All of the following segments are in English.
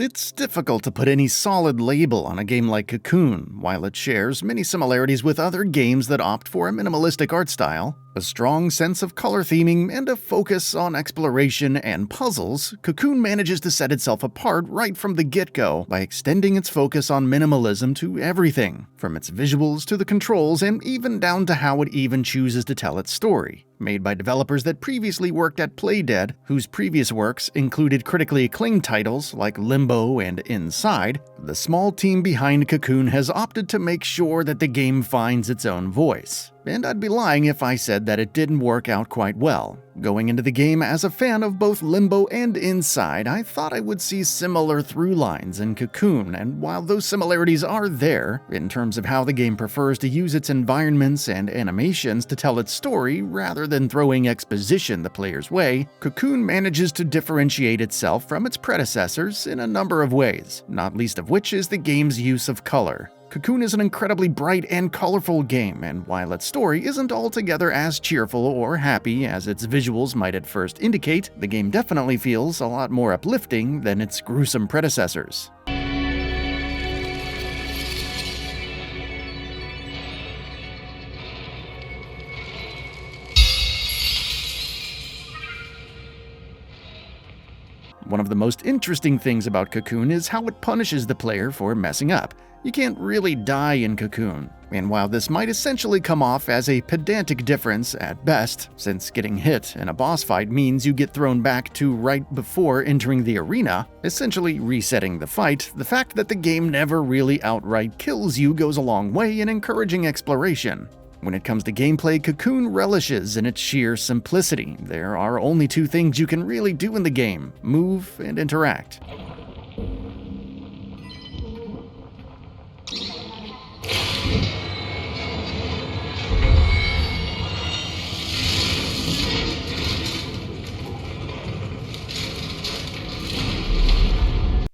It's difficult to put any solid label on a game like Cocoon, while it shares many similarities with other games that opt for a minimalistic art style, a strong sense of color theming, and a focus on exploration and puzzles. Cocoon manages to set itself apart right from the get-go by extending its focus on minimalism to everything, from its visuals to the controls and even down to how it even chooses to tell its story. Made by developers that previously worked at Playdead, whose previous works included critically acclaimed titles like Limbo and Inside, the small team behind Cocoon has opted to make sure that the game finds its own voice. And I'd be lying if I said that it didn't work out quite well. Going into the game as a fan of both Limbo and Inside, I thought I would see similar through lines in Cocoon, and while those similarities are there, in terms of how the game prefers to use its environments and animations to tell its story rather than throwing exposition the player's way, Cocoon manages to differentiate itself from its predecessors in a number of ways, not least of which is the game's use of color. Cocoon is an incredibly bright and colorful game, and while its story isn't altogether as cheerful or happy as its visuals might at first indicate, the game definitely feels a lot more uplifting than its gruesome predecessors. One of the most interesting things about Cocoon is how it punishes the player for messing up. You can't really die in Cocoon, and while this might essentially come off as a pedantic difference at best, since getting hit in a boss fight means you get thrown back to right before entering the arena, essentially resetting the fight, the fact that the game never really outright kills you goes a long way in encouraging exploration. When it comes to gameplay, Cocoon relishes in its sheer simplicity. There are only two things you can really do in the game: move and interact.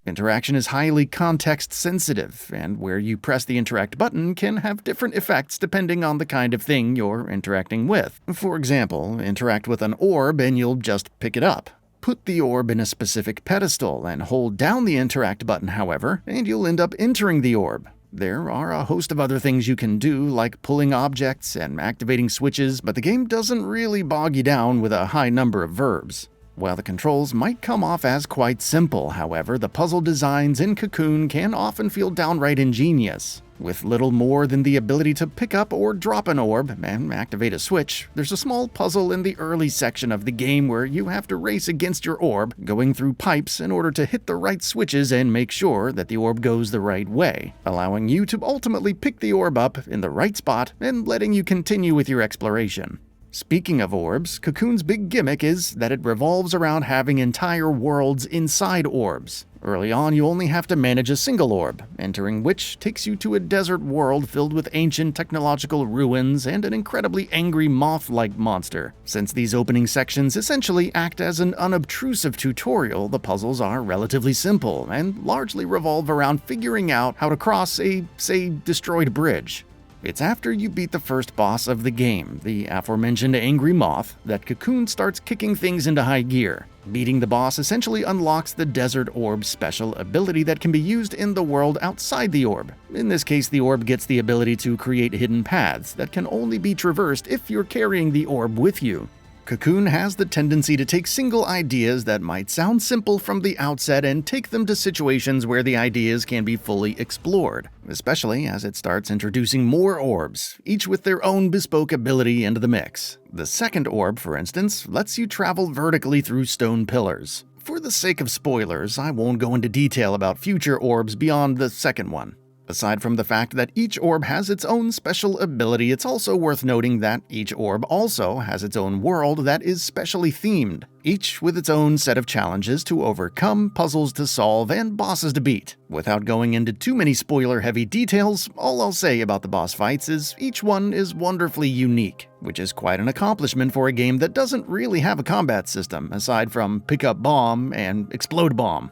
Interaction is highly context-sensitive, and where you press the interact button can have different effects depending on the kind of thing you're interacting with. For example, interact with an orb and you'll just pick it up. Put the orb in a specific pedestal and hold down the interact button, however, and you'll end up entering the orb. There are a host of other things you can do, like pulling objects and activating switches, but the game doesn't really bog you down with a high number of verbs. While the controls might come off as quite simple, however, the puzzle designs in Cocoon can often feel downright ingenious. With little more than the ability to pick up or drop an orb and activate a switch, there's a small puzzle in the early section of the game where you have to race against your orb, going through pipes in order to hit the right switches and make sure that the orb goes the right way, allowing you to ultimately pick the orb up in the right spot and letting you continue with your exploration. Speaking of orbs, Cocoon's big gimmick is that it revolves around having entire worlds inside orbs. Early on, you only have to manage a single orb, entering which takes you to a desert world filled with ancient technological ruins and an incredibly angry moth-like monster. Since these opening sections essentially act as an unobtrusive tutorial, the puzzles are relatively simple and largely revolve around figuring out how to cross a, say, destroyed bridge. It's after you beat the first boss of the game, the aforementioned Angry Moth, that Cocoon starts kicking things into high gear. Beating the boss essentially unlocks the Desert Orb's special ability that can be used in the world outside the orb. In this case, the orb gets the ability to create hidden paths that can only be traversed if you're carrying the orb with you. Cocoon has the tendency to take single ideas that might sound simple from the outset and take them to situations where the ideas can be fully explored, especially as it starts introducing more orbs, each with their own bespoke ability into the mix. The second orb, for instance, lets you travel vertically through stone pillars. For the sake of spoilers, I won't go into detail about future orbs beyond the second one. Aside from the fact that each orb has its own special ability, it's also worth noting that each orb also has its own world that is specially themed, each with its own set of challenges to overcome, puzzles to solve, and bosses to beat. Without going into too many spoiler-heavy details, all I'll say about the boss fights is each one is wonderfully unique, which is quite an accomplishment for a game that doesn't really have a combat system, aside from pick up bomb and explode bomb.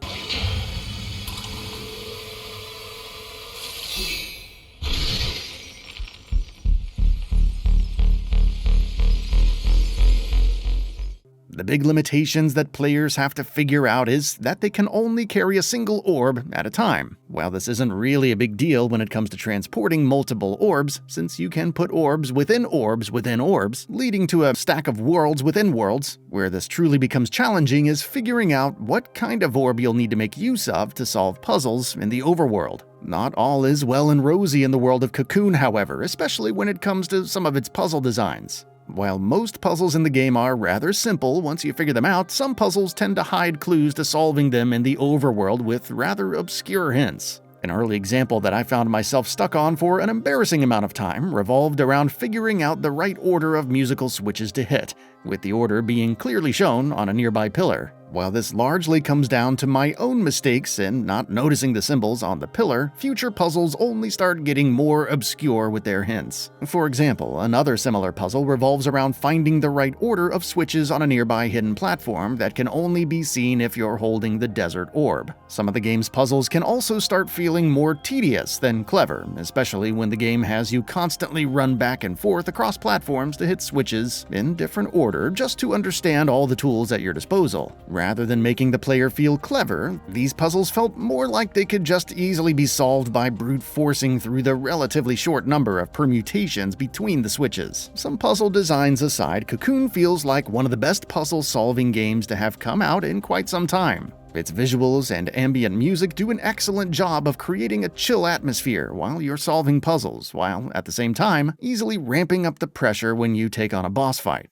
The big limitations that players have to figure out is that they can only carry a single orb at a time. While this isn't really a big deal when it comes to transporting multiple orbs, since you can put orbs within orbs within orbs, leading to a stack of worlds within worlds, where this truly becomes challenging is figuring out what kind of orb you'll need to make use of to solve puzzles in the overworld. Not all is well and rosy in the world of Cocoon, however, especially when it comes to some of its puzzle designs. While most puzzles in the game are rather simple once you figure them out, some puzzles tend to hide clues to solving them in the overworld with rather obscure hints. An early example that I found myself stuck on for an embarrassing amount of time revolved around figuring out the right order of musical switches to hit, with the order being clearly shown on a nearby pillar. While this largely comes down to my own mistakes in not noticing the symbols on the pillar, future puzzles only start getting more obscure with their hints. For example, another similar puzzle revolves around finding the right order of switches on a nearby hidden platform that can only be seen if you're holding the desert orb. Some of the game's puzzles can also start feeling more tedious than clever, especially when the game has you constantly run back and forth across platforms to hit switches in different order just to understand all the tools at your disposal. Rather than making the player feel clever, these puzzles felt more like they could just easily be solved by brute forcing through the relatively short number of permutations between the switches. Some puzzle designs aside, Cocoon feels like one of the best puzzle-solving games to have come out in quite some time. Its visuals and ambient music do an excellent job of creating a chill atmosphere while you're solving puzzles, while at the same time easily ramping up the pressure when you take on a boss fight.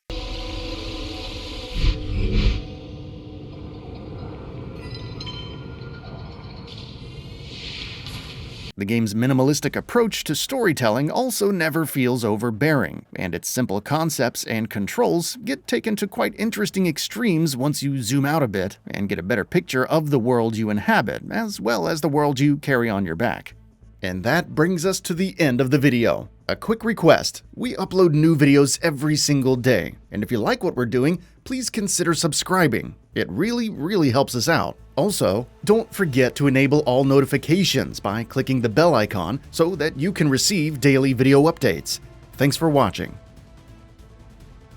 The game's minimalistic approach to storytelling also never feels overbearing, and its simple concepts and controls get taken to quite interesting extremes once you zoom out a bit and get a better picture of the world you inhabit, as well as the world you carry on your back. And that brings us to the end of the video. A quick request: we upload new videos every single day, and if you like what we're doing, please consider subscribing. It really helps us out. Also, don't forget to enable all notifications by clicking the bell icon so that you can receive daily video updates. Thanks for watching.